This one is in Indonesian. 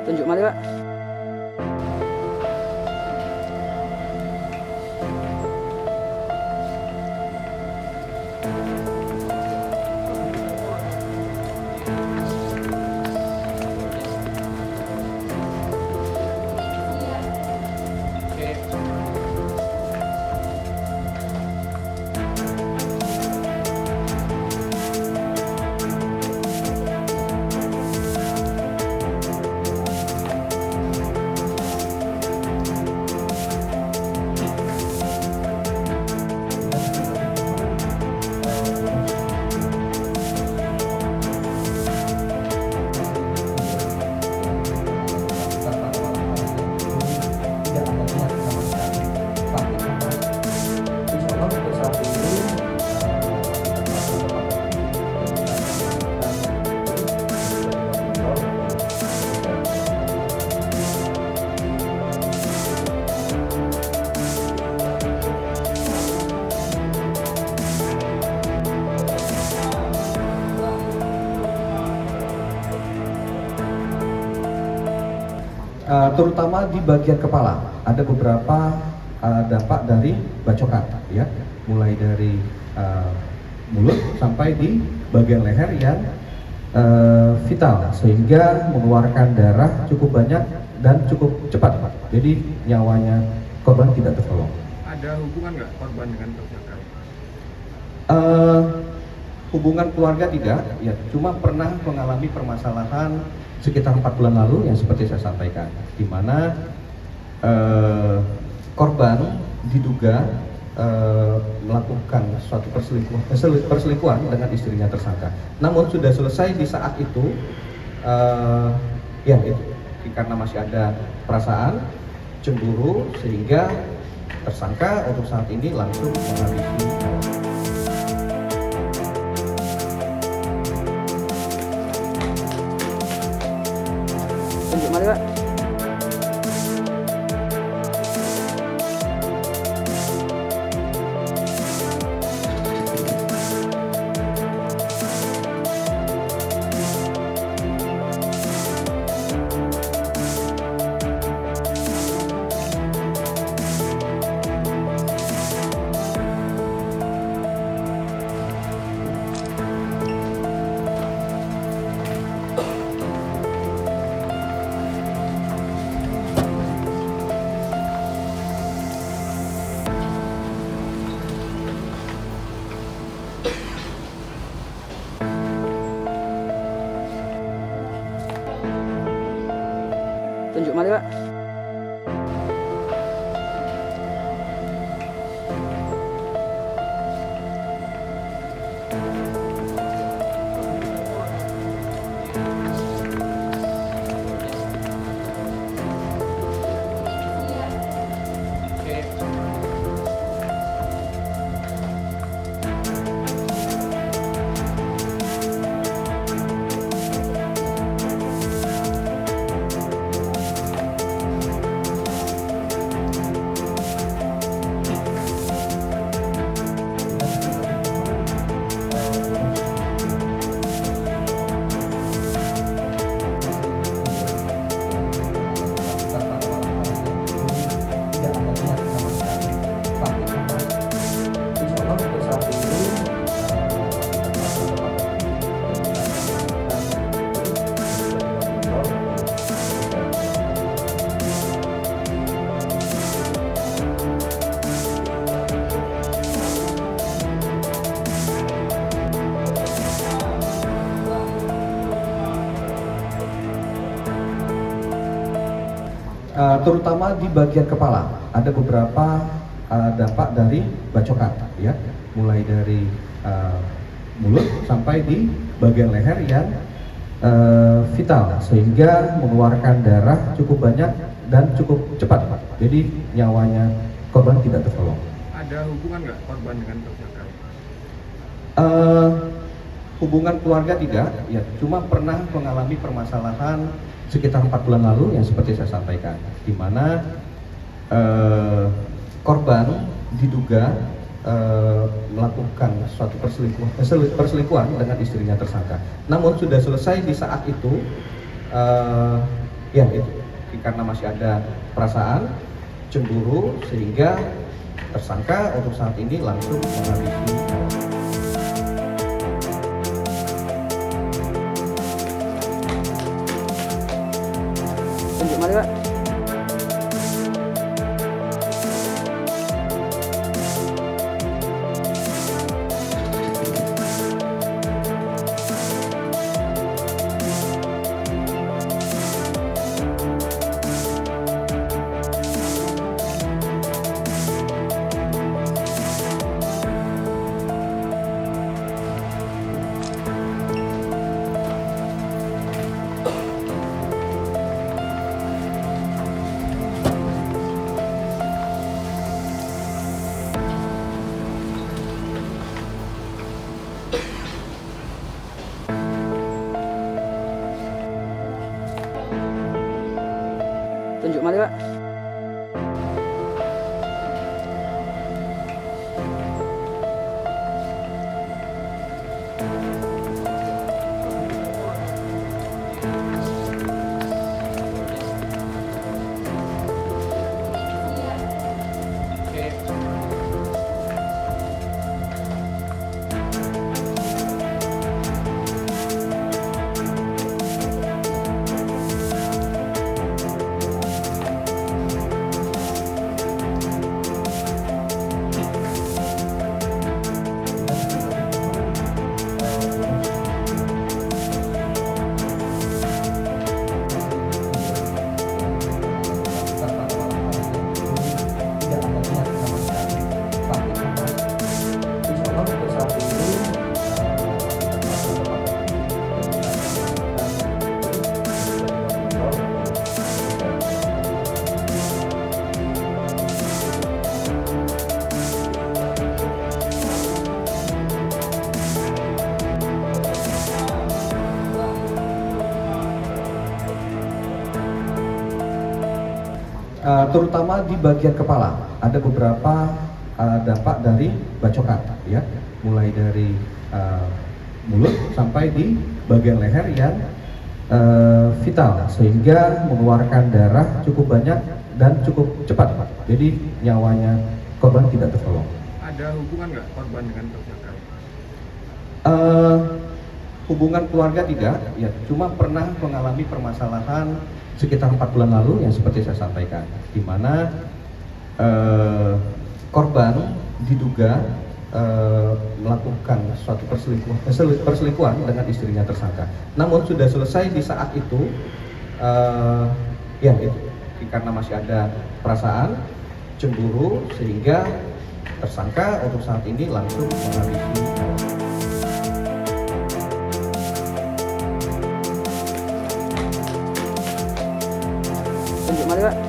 Tunjuk mari, Pak. Terutama di bagian kepala ada beberapa dampak dari bacokan, ya, mulai dari mulut sampai di bagian leher yang vital sehingga mengeluarkan darah cukup banyak dan cukup cepat, jadi nyawanya korban tidak tertolong. Ada hubungan nggak korban dengan tersangka? Hubungan keluarga tidak, ya, cuma pernah mengalami permasalahan sekitar 4 bulan lalu yang seperti saya sampaikan, di mana korban diduga melakukan suatu perselingkuhan dengan istrinya tersangka. Namun sudah selesai di saat itu, ya itu karena masih ada perasaan cemburu sehingga tersangka untuk saat ini langsung menghabisi. Tunjuk mari, Pak. Tunjuk mari, Pak. Terutama di bagian kepala ada beberapa dampak dari bacokan, ya, mulai dari mulut sampai di bagian leher yang vital sehingga mengeluarkan darah cukup banyak dan cukup cepat, jadi nyawanya korban tidak tertolong. Ada hubungan nggak korban dengan tersangka? Hubungan keluarga tidak, ya, cuma pernah mengalami permasalahan sekitar 4 bulan lalu yang seperti saya sampaikan, di mana korban diduga melakukan suatu perselingkuhan dengan istrinya tersangka. Namun sudah selesai di saat itu, Ya itu karena masih ada perasaan cemburu sehingga tersangka untuk saat ini langsung menghabisi nyawa. Tunjuk mari, Pak. Tunjuk mari, Pak. Terutama di bagian kepala ada beberapa dampak dari bacokan, ya, mulai dari mulut sampai di bagian leher yang vital sehingga mengeluarkan darah cukup banyak dan cukup cepat, jadi nyawanya korban tidak tertolong. Ada hubungan nggak korban dengan tersangka? Hubungan keluarga tidak, ya, cuma pernah mengalami permasalahan sekitar 4 bulan lalu yang seperti saya sampaikan, di mana korban diduga melakukan suatu perselingkuhan dengan istrinya tersangka. Namun sudah selesai di saat itu, ya itu karena masih ada perasaan cemburu sehingga tersangka untuk saat ini langsung menghabisi nyawa. Tunjuk mari, Pak.